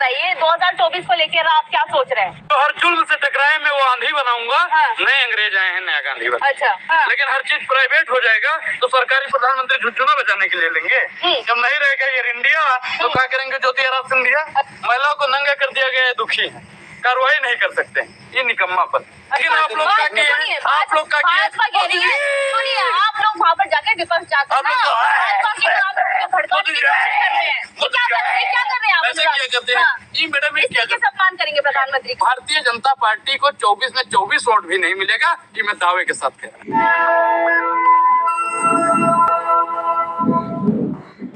बताइए 2024 को लेकर आप क्या सोच रहे हैं? तो हर जुल्म से टकराए मैं वो आंधी बनाऊंगा। नए अंग्रेज आए हैं, नया गांधी बना। अच्छा। लेकिन हर चीज प्राइवेट हो जाएगा तो सरकारी प्रधानमंत्री झुनझुना बचाने के लिए लेंगे। जब नहीं रहेगा एयर इंडिया तो क्या करेंगे ज्योतिरादित्य सिंधिया? महिलाओं को नंगा कर दिया गया है, दुखी है, कार्रवाई नहीं कर सकते, ये निकम्मापन। लेकिन आप लोग क्या किए? आप लोग क्या किए? सुनिए, आप लोग वहाँ पर जाके विपक्ष जाकर मैडम सम्मान करेंगे प्रधानमंत्री। भारतीय जनता पार्टी को 24 में 24 वोट भी नहीं मिलेगा, ये मैं दावे के साथ कह रहा हूँ।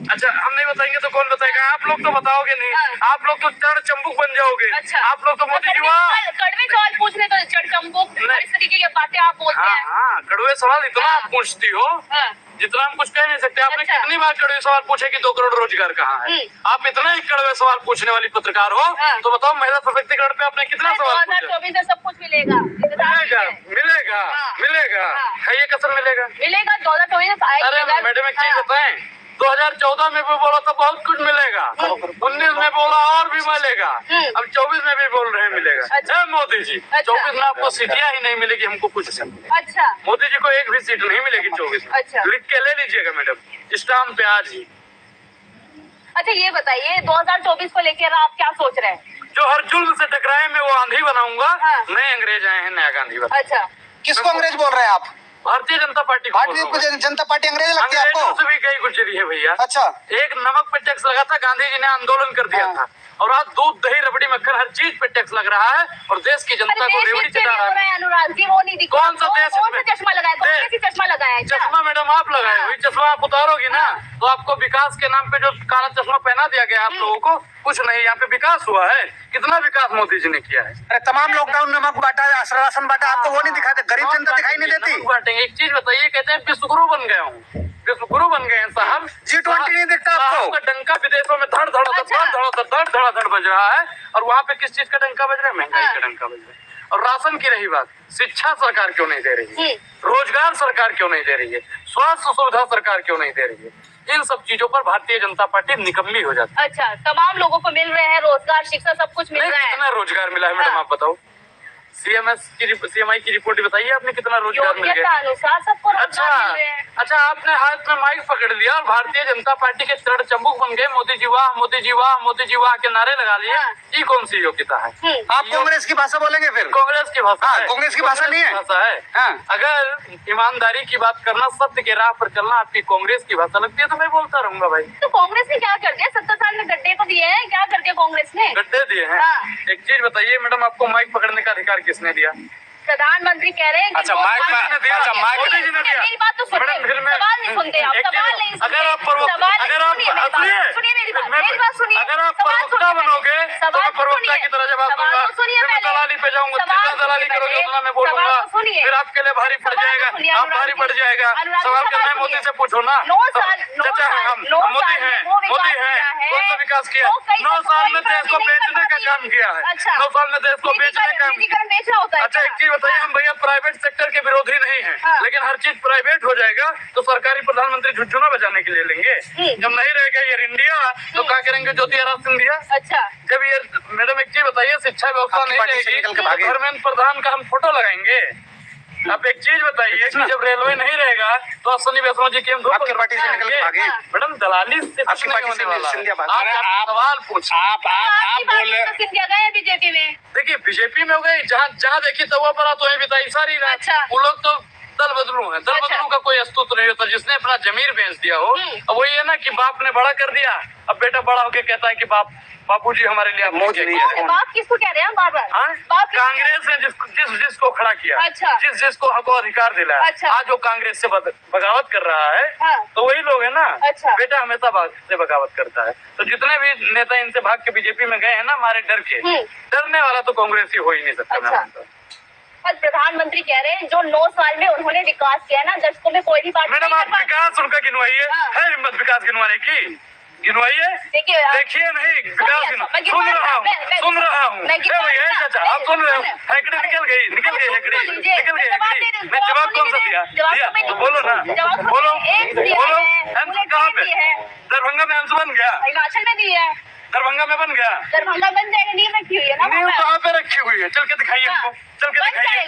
अच्छा, हम नहीं बताएंगे तो कौन बताएगा? आप लोग तो बताओगे नहीं। आप लोग तो चढ़ चंबुक बन जाओगे। अच्छा। आप लोग तो मोदी जी कड़वे सवाल पूछने तो चढ़ चंबुक इस तरीके की बातें आप बोलते हैं। हाँ, कड़वे सवाल इतना आप पूछती हो जितना हम कुछ कह नहीं सकते। आपने कितनी बार कड़वे सवाल पूछे कि 2 करोड़ रोजगार कहाँ है? आप इतना ही कड़वे सवाल पूछने वाली पत्रकार हो तो बताओ महिला सशक्तिकरण पे आपने कितना सवाल पूछा? 2024 में सब कुछ मिलेगा। मिलेगा। है, ये कसम मिलेगा। 2024 अरे मैडम एक चीज बताएं, 2014 में भी बोला तो बहुत कुछ मिलेगा, 19 में बोला और भी मिलेगा, अब 24 में भी बोल रहे हैं मिलेगा। मोदी जी 24 में आपको सीटियां ही नहीं मिलेगी, हमको कुछ नहीं। अच्छा, मोदी जी को एक भी सीट नहीं मिलेगी 24 में। अच्छा, लिख के ले लीजिएगा मैडम, स्टाम्प पे आज ही। अच्छा ये बताइए 2024 को लेकर आप क्या सोच रहे हैं? जो हर जुल्म से टकराए मैं वो आंधी बनाऊंगा। नए अंग्रेज आए हैं, नया गांधी बना। अच्छा, किसको अंग्रेज बोल रहे हैं आप? भारतीय जनता पार्टी। भारतीय जनता पार्टी अंग्रेज लगती है आपको? अंग्रेजों से भी कई गुजरी है भैया। अच्छा, एक नमक पे टैक्स लगा था, गांधी जी ने आंदोलन कर दिया था, और आज दूध दही रबड़ी मक्खन हर चीज पे टैक्स लग रहा है और देश की जनता को रेवड़ी चढ़ा रहा है। अनुराग जी वो नहीं दिखा। कौन सा देश? चश्मा लगाया? कौन सी चश्मा लगाया? चश्मा मैडम आप लगाए हुई, चश्मा आप उतारोगी ना तो आपको विकास के नाम पे जो काला चश्मा पहना दिया गया आप लोगों को, कुछ नहीं। यहाँ पे विकास हुआ है, कितना विकास मोदी जी ने किया है। अरे तमाम लॉकडाउन नमक बांटा, राशन बांटा, आपको वो नहीं दिखाते? गरीब जनता दिखाई नहीं देती? बांटेंगे। एक चीज बताइए, कहते हैं विश्वगुरु बन गया हूँ, विश्वगुरु बन गए हैं साहब। G20 नहीं दिखता आपको? डंका विदेशों में धड़ धड़ बज रहा है, और वहाँ पे किस चीज का डंका बज रहा है? महंगाई का डंका बज रहा है। और राशन की रही बात, शिक्षा सरकार क्यों नहीं दे रही है? रोजगार सरकार क्यों नहीं दे रही है? स्वास्थ्य सुविधा सरकार क्यों नहीं दे रही है? इन सब चीजों पर भारतीय जनता पार्टी निकम्मी हो जाती है। अच्छा, तमाम लोगों को मिल रहे हैं रोजगार, शिक्षा, सब कुछ मिल रहा है। कितना रोजगार मिला है मैडम आप बताओ? CMI की रिपोर्ट बताइए, आपने कितना रोजगार मिल गया? अनुसार सबको रोजगार मिल रहे हैं। अच्छा, आपने हाथ में माइक पकड़ लिया और भारतीय जनता पार्टी के चढ़ चंबुक बन गए, मोदी जी वाह, मोदी जी वाह, मोदी जी वाह के नारे लगा लिए। ये कौन सी योग्यता है? आप कांग्रेस की भाषा बोलेंगे फिर? कांग्रेस की भाषा है? कांग्रेस की भाषा नहीं है, भाषा है। अगर ईमानदारी की बात करना, सत्य के राह पर चलना आपकी कांग्रेस की भाषा लगती है तो मैं बोलता रहूंगा भाई। तो कांग्रेस ने क्या कर दिया? 70 साल में गड्ढे तो दिए हैं, क्या कर दिया कांग्रेस ने? गड्ढे दिए हैं। एक चीज बताइए मैडम, आपको माइक पकड़ने का अधिकार किसने दिया? प्रधानमंत्री कह रहे हैं कि अच्छा माइक मेरी बात तो सुनिए, सवाल नहीं सुनते आप, सवाल नहीं सुनते। अगर आप सुनिए मेरी बात सुनिए। अगर आप प्रवक्ता बनोगे तो मैं प्रवक्ता की तरह जवाब दूंगा। मैं दलाली पे जाऊंगा, जितना दलाली करोगे उतना मैं बोलूंगा, फिर आपके लिए भारी पड़ जाएगा, आप भारी पड़ जाएगा। सवाल करना है मोदी से पूछो ना। चाचा है हम मोदी हैं, कौन सा विकास किया? 9 साल में देश को बेचने का काम किया है। 9 साल में देश को बेचने का। अच्छा एक चीज बताइए, हम भैया प्राइवेट सेक्टर के विरोधी नहीं है, लेकिन हर चीज प्राइवेट हो जाएगा तो सरकारी प्रधानमंत्री झुनझुना बजाने के लिए लेंगे। जब नहीं रहेगा एयर इंडिया तो क्या करेंगे ज्योतिरादित्य सिंधिया? अच्छा, जब ये मैडम एक चीज बताइए, शिक्षा व्यवस्था नहीं रहेगी तो धर्मेंद्र प्रधान का हम फोटो लगाएंगे। आप एक चीज बताइए कि जब रेलवे नहीं रहेगा तो अश्विनी वैष्णव जी की हम आपकी पार्टी से निकल के भागे। मैडम दलाली से कुछ नहीं होने वाला। आप सवाल पूछ, आप बोल रहे सिंधिया गए बीजेपी में। देखिए बीजेपी में हो गई, जहाँ देखी तवा पर तो ये बताई सारी रात। अच्छा। वो लोग तो दल बदलू है, दल बदलू का कोई अस्तित्व नहीं होता। जिसने अपना जमीर बेच दिया हो, अब वही है ना कि बाप ने बड़ा कर दिया, अब बेटा बड़ा होके कहता है कि बापूजी हमारे लिए बाप किसको कह रहे हैं बार-बार? कांग्रेस ने जिसको खड़ा किया, अच्छा। जिसको हक अधिकार दिला, अच्छा। आज वो कांग्रेस से बगावत कर रहा है। तो वही लोग है ना। अच्छा। बेटा हमेशा से बगावत करता है। तो जितने भी नेता इनसे भाग के बीजेपी में गए हैं ना, हमारे डर के, डरने वाला तो कांग्रेस ही हो ही नहीं सकता। अच्छा। प्रधानमंत्री कह रहे हैं जो 9 साल में उन्होंने विकास किया ना, दशकों में कोई भी बात। मैडम आप विकास उनका गिनवाइए, है हिम्मत विकास गिनवाने की? गिनवाइए, देखिए नहीं विकास सुन रहा हूँ भैया। चाचा आप सुन रहे हो? हैकड़ी निकल गई हैकड़ी। मैं जवाब कौन सा दिया? बोलो ना, बोलो कहाँ पे? दरभंगा में अंशु बन गया, हिमाचल में भी है। दरभंगा में बन गया, दरभंगा बन जाएगा, नींव रखी हुई है ना, नींव कहाँ पे रखी हुई है? चल के दिखाइए हमको, चल के दिखाइए।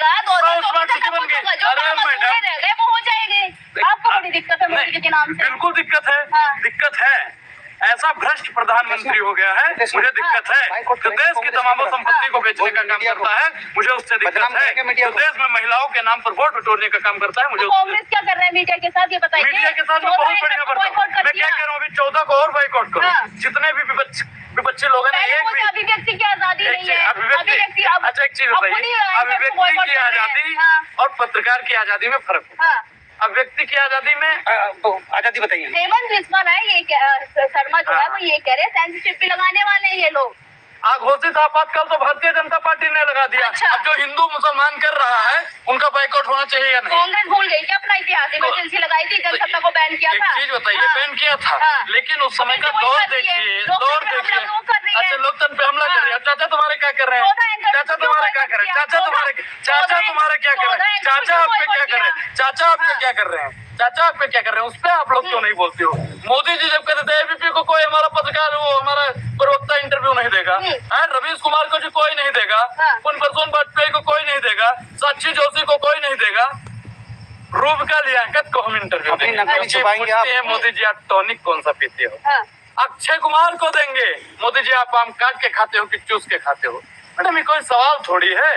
स्मार्ट सिटी बन गई। अरे मैडम, वो हो जाएंगे, आपको बड़ी दिक्कत है मोदी के नाम से। बिल्कुल दिक्कत है, दिक्कत है। ऐसा भ्रष्ट प्रधानमंत्री हो गया है, मुझे दिक्कत है। जो देश की तमाम संपत्ति को बेचने का काम करता है, मुझे उससे दिक्कत है। जो देश में महिलाओं के नाम पर वोट बटोरने का काम करता है, मुझे। कांग्रेस क्या कर रहा है मीडिया के साथ, ये बताइए। मीडिया के साथ बहुत बढ़िया बर्ताव। मैं क्या कह रहा हूँ, अभी 14 को और बाइकआउट करो। जितने भी विपक्षी लोग हैं, एक भी अभिव्यक्ति की आजादी नहीं है। अभिव्यक्ति। अच्छा एक चीज बताइए, अभिव्यक्ति की आजादी और पत्रकार की आजादी में फर्क है। अभिव्यक्ति की आजादी में आजादी बताइए। हेमंत बिस्वा है, ये शर्मा जो है वो ये कह रहे हैं सेंसरशिप भी लगाने वाले हैं ये लोग। घोषित आपातकाल तो भारतीय जनता पार्टी ने लगा दिया। अच्छा। अब जो हिंदू मुसलमान कर रहा है, उनका बाइकआउट होना चाहिए या नहीं? कांग्रेस भूल गई क्या अपना इतिहास? इमरजेंसी लगाई थी, जनसत्ता को बैन किया था। एक चीज बताइए, बैन किया था, लेकिन उस समय का दौर देखिए, दौर देखिए। अच्छा, लोकतंत्र पे हमला कर रहे हैं। चाचा तुम्हारे क्या कर रहे हैं? चाचा तुम्हारे क्या कर रहे हैं? चाचा तुम्हारे क्या कर रहे हैं? चाचा आप पे क्या कर रहे हैं? चाचा आप पे क्या कर रहे हैं? चाचा आप पे क्या कर रहे हैं? उस पर आप लोग क्यों नहीं बोलते हो? मोदी जी जब कहते थे एबीपी को कोई हमारा पत्रकार, वो हमारा प्रवक्ता इंटरव्यू नहीं देगा, रवीश कुमार को जो कोई नहीं देगा, पुनप्रसून वाजपेयी को कोई नहीं देगा, साक्षी जोशी को कोई नहीं देगा, रूबिका लियाकत को हम इंटरव्यू देंगे। मोदी जी आप टॉनिक कौन सा पीते हो? अक्षय कुमार को देंगे। मोदी जी आप आम काट के खाते हो कि चूस के खाते हो? मैडम ये कोई सवाल थोड़ी है।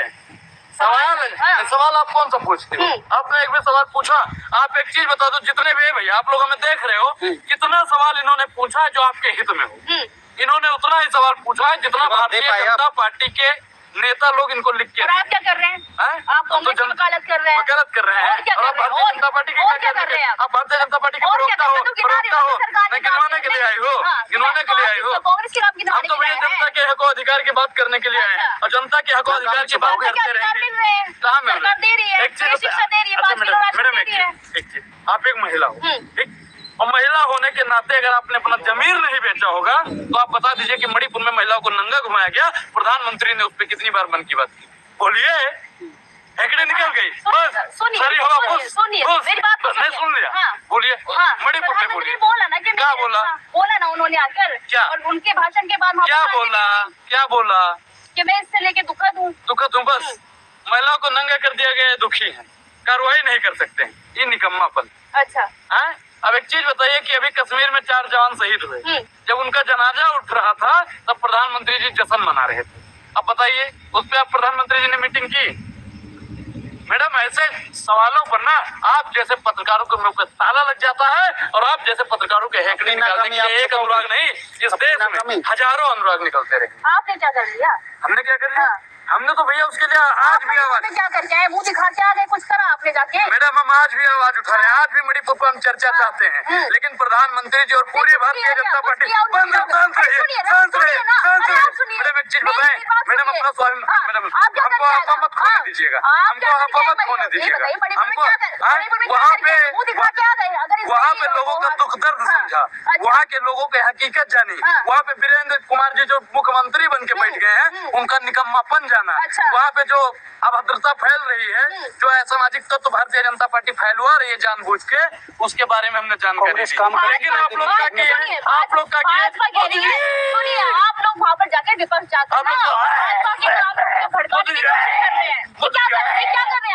सवाल आप कौन सा पूछते हो? आपने एक भी सवाल पूछा? आप एक चीज बता दो, जितने भी भैया आप लोग हमें देख रहे हो, कितना सवाल इन्होंने पूछा है जो आपके हित में हो? इन्होंने उतना ही सवाल पूछा है जितना भारतीय जनता पार्टी के नेता लोग इनको लिख के। आप क्या कर रहे हैं? आप कांग्रेस की वकालत कर रहे हैं। गलत कर रहे हैं। और आप भारतीय जनता पार्टी की क्या कर रहे हैं? आप भारतीय जनता पार्टी के प्रवक्ता हो, गिनवाने के लिए आई हो, गिनवाने के लिए आई हो। कांग्रेस की हम तो भैया जनता के हक अधिकार की बात करने के लिए आए हैं, और जनता के हक अधिकार की बात करते रहेंगे। कहाँ में एक चीज, मैडम एक चीज, आप एक महिला हो, ठीक, और महिला होने के नाते अगर आपने अपना जमीर नहीं बेचा होगा तो आप बता दीजिए कि मणिपुर में महिलाओं को नंगा घुमाया गया, प्रधानमंत्री ने उस पर कितनी बार मन की बात की? बोलिए, हेकड़े निकल गई बस। सारी हवा मेरी बात नहीं सुन लिया। बोलिए, मणिपुर पे बोलिए। बोला ना कि क्या बोला? बोला ना उन्होंने आकर, क्या? और उनके भाषण के बाद क्या बोला? क्या बोला? कि मैं इससे लेके दुखद हूँ। बस। महिलाओं को नंगा कर दिया गया, दुखी है, कार्रवाई नहीं कर सकते, ये निकम्मापन। अच्छा है। अब एक चीज बताइए कि अभी कश्मीर में 4 जवान शहीद हुए, जब उनका जनाजा उठ रहा था तब प्रधानमंत्री जी जश्न मना रहे थे। अब बताइए, उस पर आप प्रधानमंत्री जी ने मीटिंग की? मैडम ऐसे सवालों पर ना आप जैसे पत्रकारों के मुंह पे ताला लग जाता है, और आप जैसे पत्रकारों के हेकड़े निकालने के लिए एक अनुराग नहीं, इस देश में हजारों अनुराग निकलते रहे। आपने क्या कर लिया? हमने क्या कर लिया? हमने तो भैया उसके लिए आज भी आवाज क्या करके आए? मुंह दिखा के आ गए, कुछ करा आपने जाके? मैडम हम आज भी आवाज उठा रहे हैं, आज भी मणिपुर पर हम चर्चा चाहते हैं, लेकिन प्रधानमंत्री जी और पूरी भारतीय जनता पार्टी मैडम एक चीज बताएं, मैडम अपना स्वाभिमान, मैडम हमको आपा मत खोने दीजिएगा, हमको आपा मत खोने दीजिएगा। हमको वहाँ पे लोगों का दुख दर्द समझा, वहाँ के लोगों की हकीकत जानी, वहाँ पे वीरेंद्र कुमार जी जो मुख्यमंत्री बन के बैठ गए हैं उनका निकम्मापन जाना, वहाँ पे जो अभद्रता फैल रही है, जो असामाजिक तत्व भारतीय जनता पार्टी फैलवा रही है जानबूझ के, उसके बारे में हमने जानकारी दी। लेकिन आप लोग क्या किए? आप लोग क्या किए? सुनिए, आप लोग वहाँ पर जाके विपक्ष जाते हैं, क्या कर रहे हैं?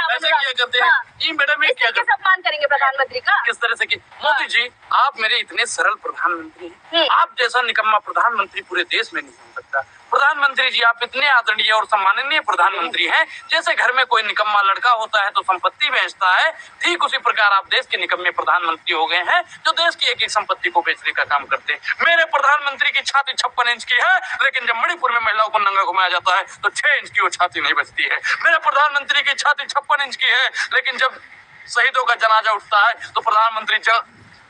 ऐसे क्या करते हैं? ये मैडम ये क्या सम्मान करेंगे प्रधानमंत्री का? किस तरह से की? मोदी जी आप मेरे इतने सरल प्रधानमंत्री हैं, आप जैसा निकम्मा प्रधानमंत्री पूरे देश में नहीं हो सकता। प्रधानमंत्री जी आप इतने आदरणीय और सम्माननीय प्रधानमंत्री हैं, जैसे घर में कोई निकम्मा लड़का होता है तो संपत्ति बेचता है, ठीक उसी प्रकार आप देश के निकम्मे प्रधानमंत्री हो गए हैं जो देश की एक एक संपत्ति को बेचने का काम करते हैं। मेरे प्रधानमंत्री की छाती 56 इंच की है, लेकिन जब मणिपुर में महिलाओं को नंगा घुमाया जाता है तो 6 इंच की वो छाती नहीं बचती है। मेरे प्रधानमंत्री की छाती 56 इंच की है, लेकिन जब शहीदों का जनाजा उठता है तो प्रधानमंत्री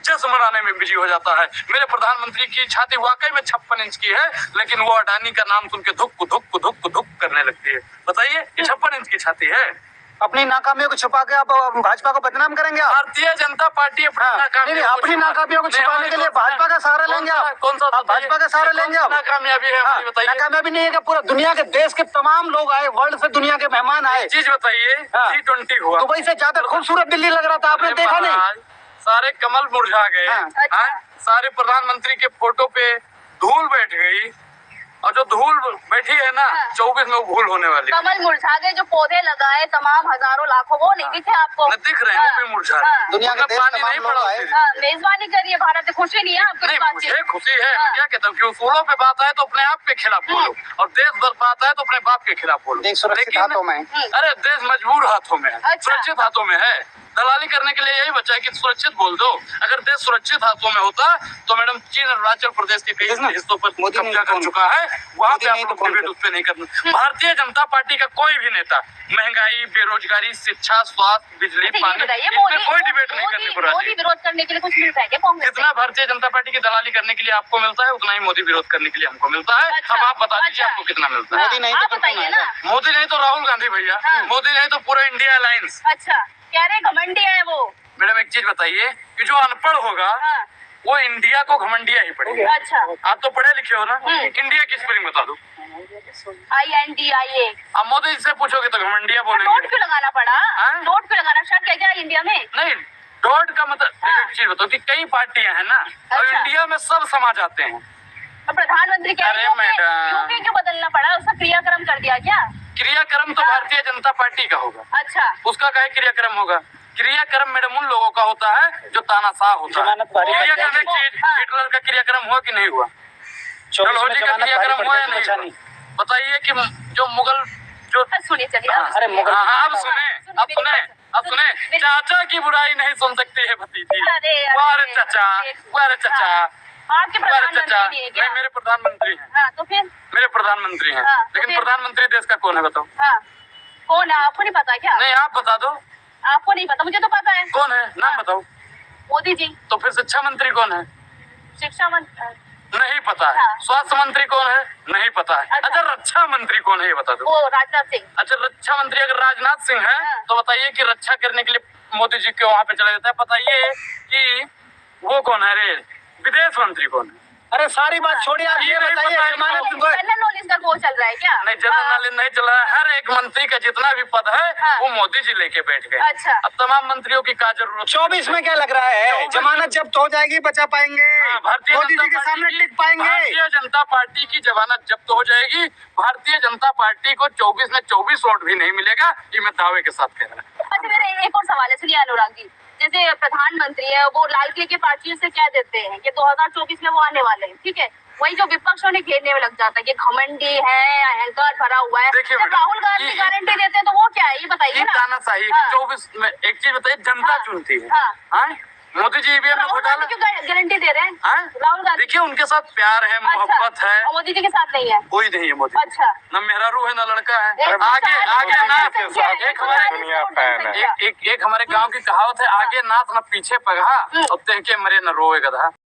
जश्न मनाने में बिजी हो जाता है। मेरे प्रधानमंत्री की छाती वाकई में 56 इंच की है, लेकिन वो अडानी का नाम सुन के धुक धुक धुक धुक करने लगती है। बताइए, ये 56 इंच की छाती है। अपनी नाकामियों को छुपा के आप भाजपा को बदनाम करेंगे? भारतीय जनता पार्टी अपनी नाकामियों को छुपाने के लिए भाजपा का सहारा लेंगे? आप कौन सा भाजपा का सहारा लेंगे? आप नाकामयाबी है बताइए। नाकामयाबी नहीं है कि पूरा दुनिया के देश के तमाम लोग आए, वर्ल्ड से दुनिया के मेहमान आए। चीज बताइए, G20 हुआ, दुबई से ज्यादा खूबसूरत दिल्ली लग रहा था, आपने देखा नहीं? सारे कमल मुरझा गए, सारे प्रधानमंत्री के फोटो पे धूल बैठ गई, और जो धूल बैठी है ना हाँ। 24 में वो भूल होने वाली है। कमल मुरझा गए, जो पौधे लगाए तमाम हजारों लाखों, वो नहीं दिखे आपको? न दिख रहे हैं, वो भी मुरझा रहे हैं। दुनिया के उनमें देश पानी तमाम नहीं लोग पड़ा आए। उस हाँ, मेजबानी करिए भारत से, खुशी नहीं है आपको? नहीं, इस बात की? मुझे खुशी है। हाँ। मैं क्या कहता हूँ कि उसूलों पे बात आए तो अपने आप के खिलाफ बोलो, और देश पर बात आए तो अपने बाप के खिलाफ बोलो। देश सुरक्षित हाथों में है। अरे देश मजबूर हाथों में है, अच्छा। सुरक्षित हाथों में है। दलाली करने के लिए यही बचा है कि सुरक्षित बोल दो। अगर देश सुरक्षित हाथों में होता तो मैडम चीन अरुणाचल प्रदेश के कई हिस्सों पर मोदी ने कब्जा कर तो चुका है, वहाँ पे आप ने तो लोग कौन डिबेट उस पे नहीं करना। भारतीय जनता पार्टी का कोई भी नेता महंगाई, बेरोजगारी, शिक्षा, स्वास्थ्य, बिजली, अच्छा, ये पानी, बताइए, इसमें कोई डिबेट नहीं करने को मोदी राजी। विरोध करने के लिए कुछ मिलता है क्या कांग्रेस से? जितना भारतीय जनता पार्टी की दलाली करने के लिए आपको मिलता है उतना ही मोदी विरोध करने के लिए हमको मिलता है। अच्छा, अब आप बता दीजिए अच्छा। आपको कितना मिलता है। मोदी नहीं तो आप फिर कौन बताइए आएगा? ना। मोदी नहीं तो राहुल गांधी भैया, हाँ। मोदी नहीं तो पूरा इंडिया अलायंस। अच्छा, कह रहे घमंडी है वो। मैडम एक चीज बताइए कि जो अनपढ़ होगा हाँ, वो इंडिया को घमंडिया ही पड़ेगा। अच्छा। आप तो पढ़े लिखे हो ना, इंडिया की स्पेलिंग बता दो। INDIA। आप मोदी जी से पूछोगे तो घमंडिया नोट बोलेंगे। क्यों लगाना पड़ा? हाँ? नोट क्यों लगाना? शक है क्या इंडिया में? नहीं, डॉट का मतलब हाँ। एक चीज बताओ कि कई पार्टियां हैं ना, और अच्छा। इंडिया में सब समा जाते हैं। तो प्रधानमंत्री कह रहे अरे मैडम। यूपी क्यों बदलना पड़ा? उसका क्रियाक्रम कर दिया क्या? क्रियाक्रम तो हाँ। भारतीय जनता पार्टी का होगा, अच्छा, उसका क्या क्रियाक्रम होगा? क्रियाक्रम मैडम उन लोगों का होता है जो तानाशाह होता है। जमानत पारी बच क्रियाक्रम जाएगी। एक चीज, हाँ। हिटलर का क्रियाक्रम हुआ कि नहीं हुआ? 24 में डलहौजी का जमानत क्रियाक्रम पारी हुआ पड़ या जाएगी, नहीं बचा हुआ? नहीं। बताइए कि जो मुगल जो सुनिए, चलिए हाँ, अरे मुगल हाँ, अब सुने, अब सुने, अब सुने। चाचा की बुराई नहीं सुन सकती है भतीजी। अरे, वारे चाचा, वारे चाचा, आपके वारे चाचा। प्रधानमंत्री नहीं है क्या? नहीं, मेरे प्रधानमंत्री हैं, हाँ, तो फिर? मेरे प्रधानमंत्री हैं। हाँ, तो लेकिन फिर? प्रधानमंत्री देश का कौन है बताओ? हाँ, कौन है आपको नहीं पता क्या? नहीं, आप बता दो आपको नहीं पता, मुझे तो पता है। कौन है, नाम बताओ। मोदी जी। तो फिर शिक्षा मंत्री कौन है? शिक्षा मंत्री नहीं पता है। हाँ। स्वास्थ्य मंत्री कौन है? नहीं पता है। अच्छा। अच्छा, रक्षा मंत्री कौन है ये बता दो। वो राजनाथ सिंह। अच्छा, रक्षा मंत्री अगर राजनाथ सिंह है हाँ। तो बताइए कि रक्षा करने के लिए मोदी जी क्यों वहां पे चला जाता है? बताइए कि वो कौन है रे, विदेश मंत्री कौन है? अरे सारी बात छोड़िए, आप ये ये नहीं बताइए पता है जमानत इनको। को- जनरल नॉलेज का कोर्स चल रहा है क्या? नहीं, जनरल नॉलेज नहीं चला है। हर एक मंत्री का जितना भी पद है हाँ। वो मोदी जी लेके बैठ गए। अच्छा। अब तमाम मंत्रियों की क्या जरूरत? 24 में क्या लग रहा है? 24 जमानत जब्त हो जाएगी, बचा पाएंगे, हाँ, भारतीय मोदी जनता जी के पार्टी सामने की- टिक पाएंगे। भारतीय जनता पार्टी की जमानत जब्त हो जाएगी। भारतीय जनता पार्टी को 24 में 24 वोट भी नहीं मिलेगा, ये मैं दावे के साथ कह रहा हूँ। अच्छा, मेरा एक और सवाल है, सुनिए अनुराग जी। जैसे प्रधानमंत्री है वो लाल किले के पार्टियों से कह देते हैं कि 2024 में वो आने वाले हैं, ठीक है? वही जो विपक्ष उन्हें घेरने में लग जाता है कि घमंडी है, अहंकार भरा हुआ है। देखिए जब मैडम, राहुल गांधी ये- गारंटी देते हैं तो वो क्या है, ये बताइए ये ना। तानाशाही हाँ। 24 में एक चीज बताइए, जनता हाँ। चुनती है। हाँ। हाँ? मोदी जी ईवीएम में राहुल घोटाला। गांधी क्यों गारंटी दे रहे हैं? हाँ? राहुल गांधी। देखिए उनके साथ प्यार है, मोहब्बत है, और मोदी जी के साथ नहीं है? कोई नहीं है मोदी। अच्छा। न मेहरारू है न लड़का है। एक आगे आगे नाथ, एक हमारे दुनिया फैन है। एक हमारे गांव की कहावत है, आगे नाथ न पीछे पगहा, और तेह के मरे न रोए गधा।